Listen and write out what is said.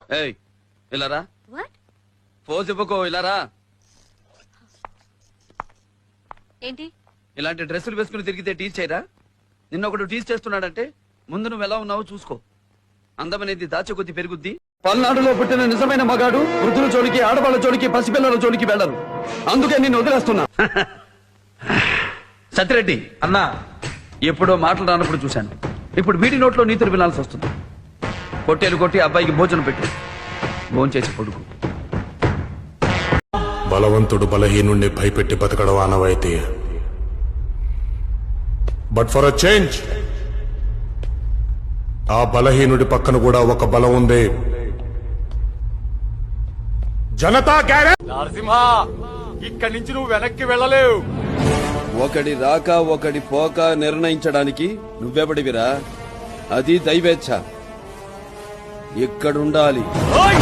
ఏయ్ ఇలారా. What? Pose ఇవ్వకో, ఇలారా. ఏంటి? ఇలాంటి డ్రెస్సులు వేసుకుని తిరిగితే టీచ్ చేయరా? నిన్న ఒకడు టీచ్ చేస్తున్నాడంటే ముందు నువ్వు ఎలా ఉన్నావో చూసుకో. అందమనేది దాచకొద్ది పెరుగుద్ది. పల్నాడులో పుట్టిన నిజమైన మగాడు వృద్ధుల జోలికి, ఆడవాళ్ళ జోలికి, పసిపిల్లల జోలికి వెళ్ళరు. అందుకే నేను వదిలేస్తున్నా. సత్యరెడ్డి అన్నా, ఎప్పుడో మాటలు రానప్పుడు చూశాను. ఇప్పుడు వీడి నోట్లో నీతులు వినాల్సి వస్తుంది. కొట్టేలు కొట్టి అబ్బాయికి భోజనం పెట్టు, భోంచేసి పడుకు. బలవంతుడు బలహీనుణ్ణి భయపెట్టి బతకడం ఆనవాయితీ. బట్ ఫర్ అ చేంజ్ ఆ బలహీనుడి పక్కన కూడా ఒక బలం ఉంది. జనతా గ్యారేజ్. నరసింహ, ఇక్కడి నుంచి నువ్వు వెనక్కి వెళ్ళలేవు. ఒకడి రాక ఒకడి పోక నిర్ణయించడానికి నువ్వెవడివిరా? అది దైవేచ్ఛ. ఇక్కడుండాలి. ఓయ్!